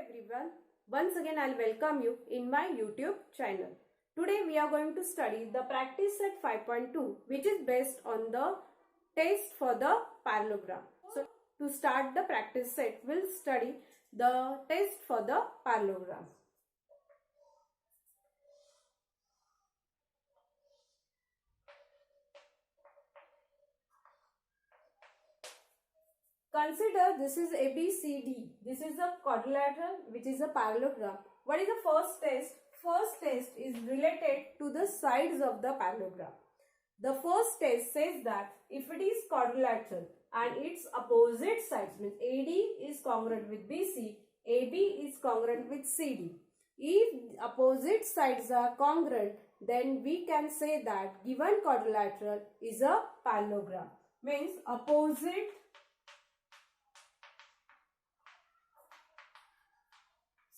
everyone, once again I'll welcome you in my YouTube channel. Today we are going to study the practice set 5.2, which is based on the test for the parallelogram. So to start the practice set, we'll study the test for the parallelogram. Consider this is ABCD. This is a quadrilateral which is a parallelogram. What is the first test? First test is related to the sides of the parallelogram. The first test says that if it is quadrilateral and its opposite sides means AD is congruent with BC, AB is congruent with CD. If opposite sides are congruent, then we can say that given quadrilateral is a parallelogram. Means opposite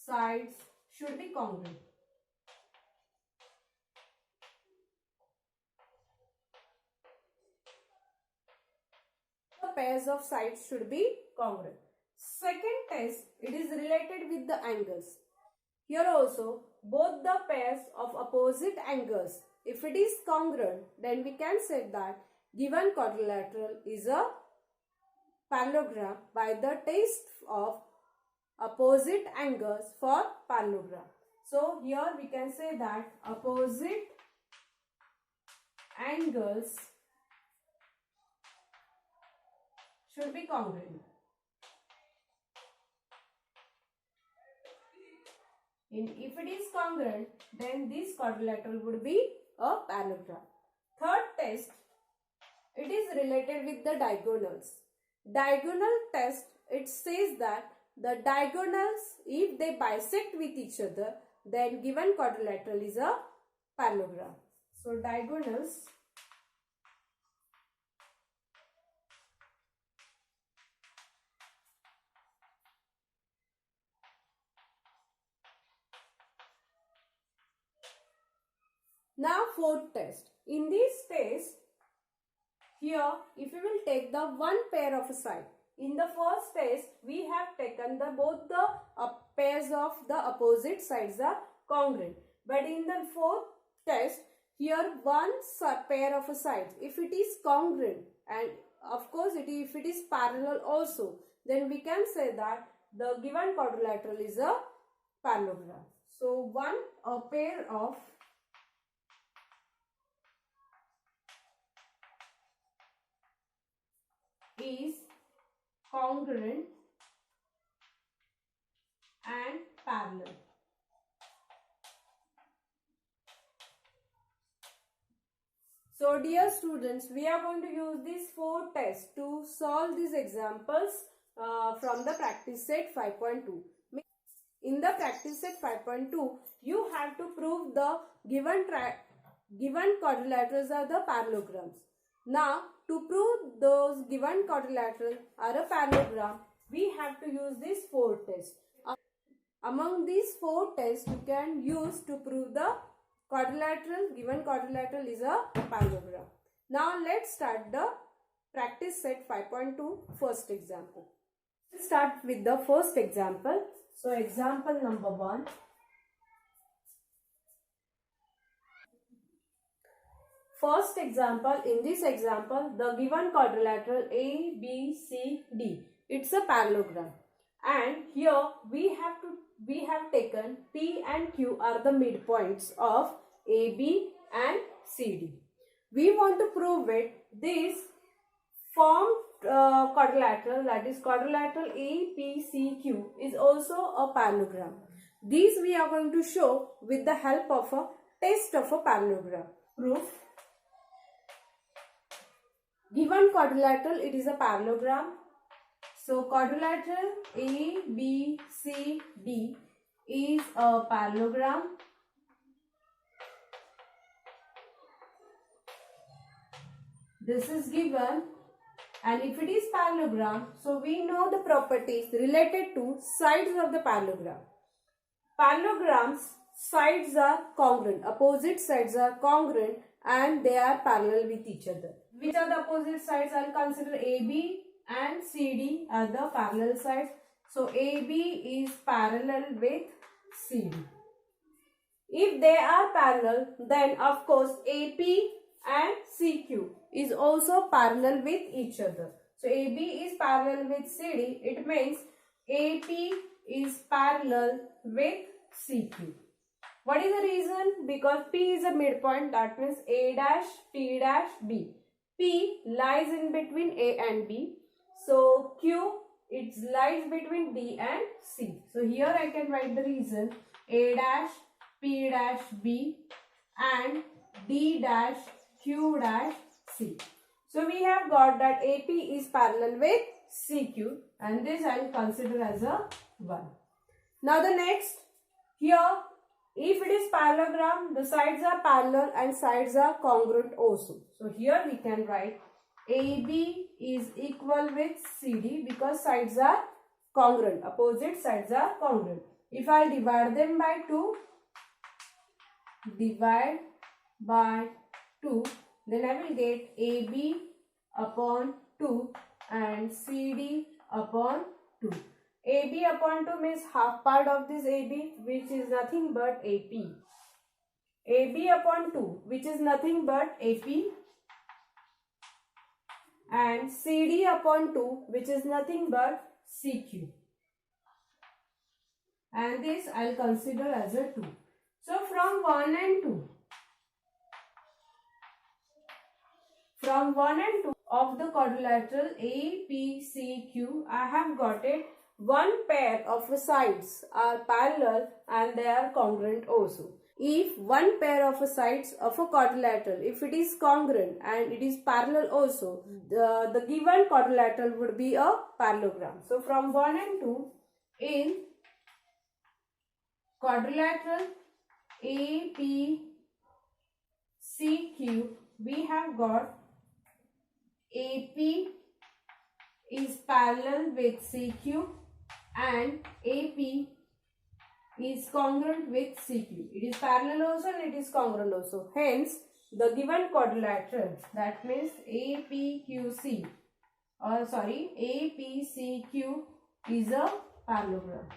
sides should be congruent. The pairs of sides should be congruent. Second test, it is related with the angles. Here also, both the pairs of opposite angles, if it is congruent, then we can say that given quadrilateral is a parallelogram by the test of opposite angles for parallelogram. So here we can say that opposite angles should be congruent. If it is congruent, then this quadrilateral would be a parallelogram. Third test, it is related with the diagonals. Diagonal test, it says that the diagonals, if they bisect with each other, then given quadrilateral is a parallelogram. So diagonals Now fourth test. In this test, here if we will take the one pair of a side. In the first test, we have taken both the pairs of the opposite sides are congruent. But in the fourth test, here one pair of a sides, if it is congruent and of course if it is parallel also, then we can say that the given quadrilateral is a parallelogram. So a pair of is congruent and parallel. So dear students, we are going to use these four tests to solve these examples from the practice set 5.2. In the practice set 5.2, you have to prove the given quadrilaterals are the parallelograms. Now, to prove those given quadrilateral are a parallelogram, we have to use these four tests. Among these four tests, you can use to prove the given quadrilateral is a parallelogram. Now, let's start the practice set 5.2 first example. Let's start with the first example. So, example number 1. First example, in this example, the given quadrilateral A, B, C, D, it's a parallelogram. And here we have taken P and Q are the midpoints of AB and CD. We want to prove it, this formed quadrilateral, that is quadrilateral APCQ, is also a parallelogram. These we are going to show with the help of a test of a parallelogram. Proof. Given quadrilateral, it is a parallelogram. So quadrilateral ABCD is a parallelogram. This is given, and if it is parallelogram, so we know the properties related to sides of the parallelogram. Parallelograms, sides are congruent, opposite sides are congruent and they are parallel with each other. Which are the opposite sides? I'll consider AB and CD are the parallel sides. So AB is parallel with CD. If they are parallel, then of course AP and CQ is also parallel with each other. So AB is parallel with CD. It means AP is parallel with CQ. What is the reason? Because P is a midpoint, that means A dash, P dash, B. P lies in between A and B. So Q, it lies between D and C. So here I can write the reason A dash, P dash, B and D dash, Q dash, C. So we have got that AP is parallel with CQ and this I will consider as a 1. Now the next, here if it is parallelogram, the sides are parallel and sides are congruent also. So here we can write AB is equal with CD because sides are congruent, opposite sides are congruent. If I divide them by 2, divide by 2, then I will get AB upon 2 and CD upon 2. AB upon 2 means half part of this AB, which is nothing but AP. AB upon 2, which is nothing but AP. And CD upon 2, which is nothing but CQ. And this I will consider as a 2. So from 1 and 2. From 1 and 2 of the quadrilateral APCQ, I have got it. One pair of sides are parallel and they are congruent also. If one pair of sides of a quadrilateral, if it is congruent and it is parallel also, the given quadrilateral would be a parallelogram. So from 1 and 2, in quadrilateral APCQ, we have got AP is parallel with CQ and AP is congruent with CQ. It is parallel also and it is congruent also. Hence, the given quadrilateral, that means APCQ is a parallelogram.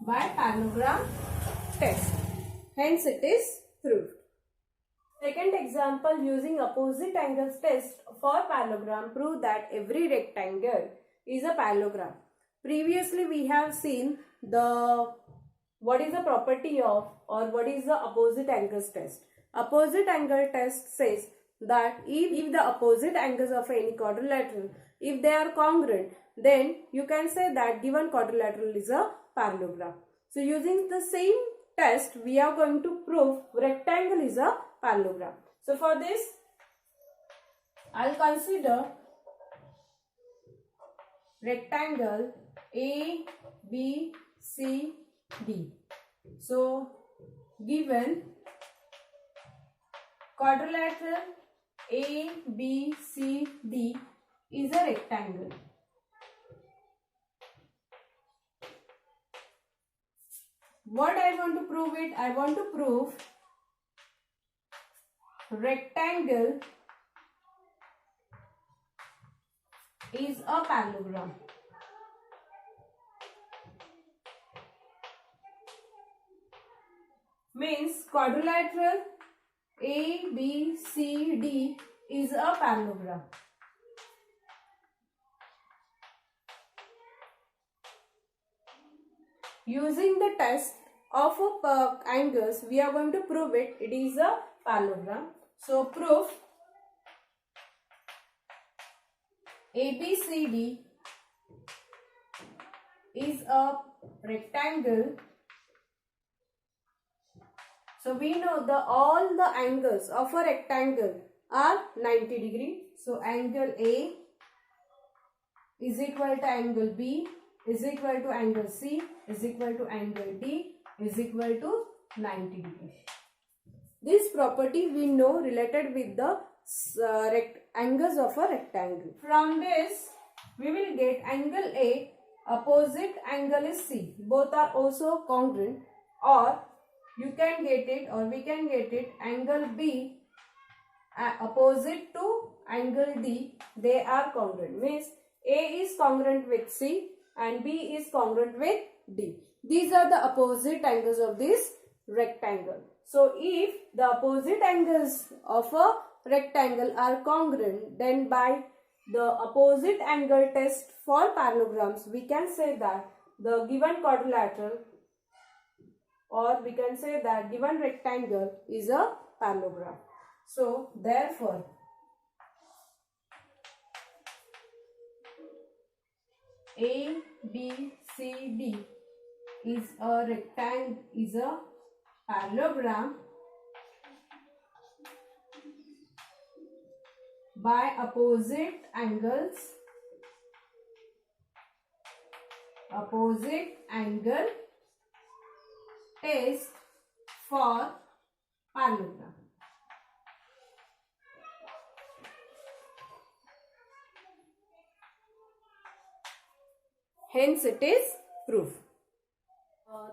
By parallelogram test. Hence, it is proved. Second example, using opposite angles test for parallelogram, prove that every rectangle is a parallelogram. Previously we have seen what is the property of or what is the opposite angles test. Opposite angle test says that if the opposite angles of any quadrilateral, if they are congruent, then you can say that given quadrilateral is a parallelogram. So using the same test, we are going to prove rectangle is a parallelogram. So for this, I will consider rectangle A, B, C, D. So given quadrilateral A, B, C, D is a rectangle. What I want to prove it? I want to prove rectangle is a parallelogram. Means quadrilateral A, B, C, D is a parallelogram. Using the test of angles, we are going to prove it. It is a parallelogram. So proof ABCD is a rectangle. So we know all the angles of a rectangle are 90 degree. So angle A is equal to angle B is equal to angle C is equal to angle D is equal to 90 degree. This property we know related with the angles of a rectangle. From this, we will get angle A, opposite angle is C. Both are also congruent, or you can get it, or we can get it, angle B opposite to angle D, they are congruent. Means A is congruent with C and B is congruent with D. These are the opposite angles of this rectangle. So if the opposite angles of a rectangle are congruent, then by the opposite angle test for parallelograms, we can say that the given quadrilateral, or we can say that given rectangle is a parallelogram. So therefore A, B, C, D is a rectangle, is a parallelogram by opposite angles, opposite angle test for parallelogram. Hence it is proof.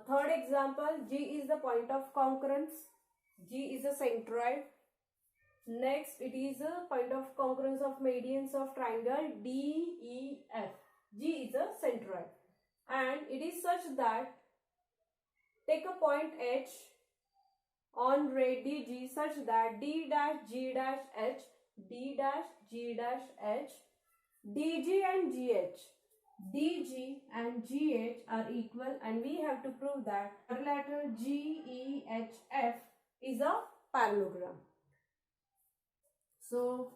Third example, G is the point of concurrence. G is a centroid. Next, it is a point of concurrence of medians of triangle DEF. G is a centroid. And it is such that take a point H on ray DG such that D dash G dash H, D dash G dash H, DG and GH. DG and GH are equal, and we have to prove that quadrilateral GEHF is a parallelogram. So,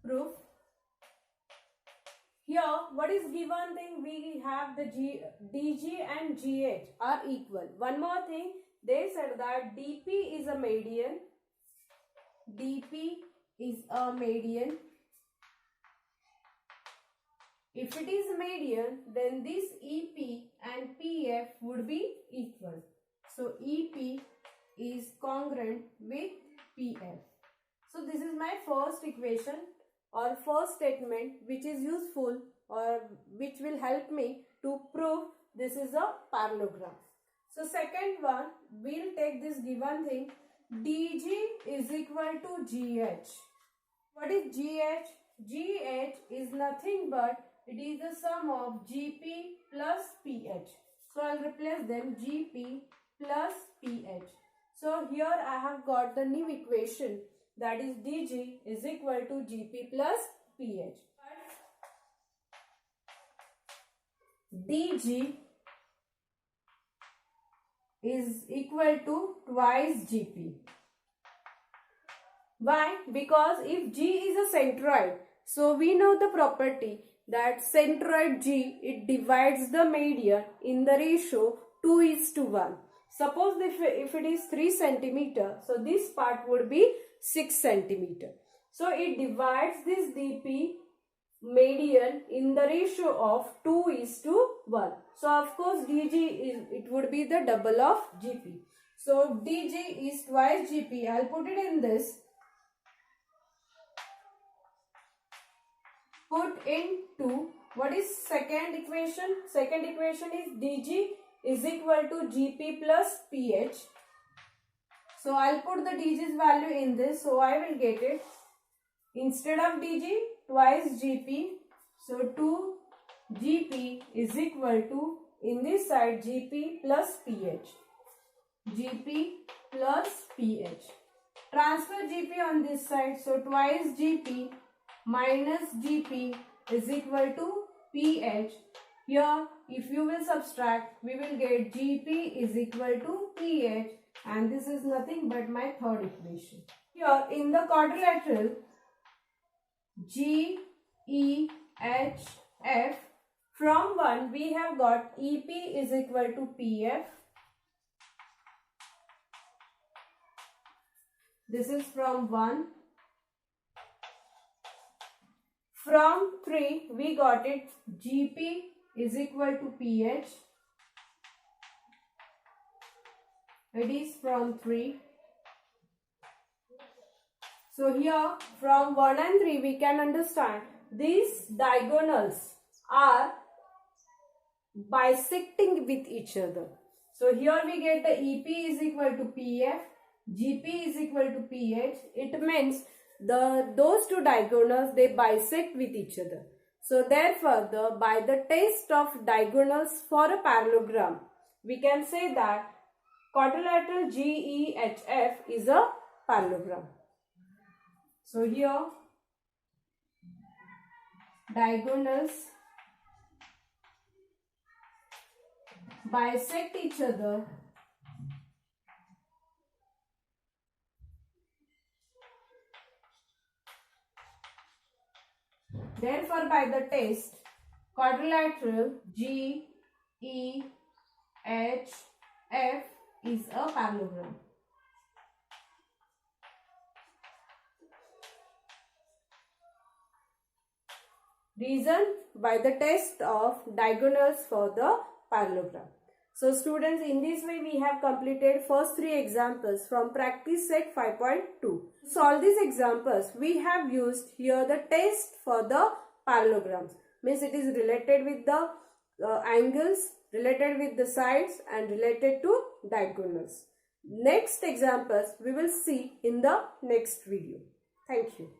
proof. Here, what is given thing? We have the DG and GH are equal. One more thing, they said that DP is a median. DP is a median. If it is median, then this EP and PF would be equal. So EP is congruent with PF. So this is my first equation or first statement which is useful or which will help me to prove this is a parallelogram. So second one, we'll take this given thing, DG is equal to GH. What is GH? GH is nothing but it is the sum of GP plus PH. So I'll replace them GP plus PH. So here I have got the new equation, that is DG is equal to GP plus PH. DG is equal to twice GP. Why? Because if G is a centroid, so we know the property that centroid G, it divides the median in the ratio 2:1. Suppose if it is 3 centimeter, so this part would be 6 centimeter. So it divides this DP median in the ratio of 2:1. So of course DG it would be the double of GP. So DG is twice GP. I'll put it in this. Put into what is second equation? Second equation is DG is equal to GP plus PH. So I'll put the DG's value in this. So I will get it. Instead of DG, twice GP. So 2 GP is equal to, in this side, GP plus PH. GP plus PH. Transfer GP on this side. So twice GP minus GP is equal to PH. Here, if you will subtract, we will get GP is equal to PH, and this is nothing but my third equation. Here, in the quadrilateral GEHF, from 1 we have got EP is equal to PF. This is from 1. From 3 we got it GP is equal to PH. It is from 3. So here from 1 and 3 we can understand these diagonals are bisecting with each other. So here we get the EP is equal to PF, GP is equal to PH. It means those two diagonals, they bisect with each other. So therefore, by the test of diagonals for a parallelogram, we can say that quadrilateral GEHF is a parallelogram. So here diagonals bisect each other . Therefore, by the test, quadrilateral GEHF is a parallelogram. Reason, by the test of diagonals for the parallelogram. So students, in this way we have completed first 3 examples from practice set 5.2. To solve these examples, we have used here the test for the parallelograms. Means it is related with the angles, related with the sides and related to diagonals. Next examples we will see in the next video. Thank you.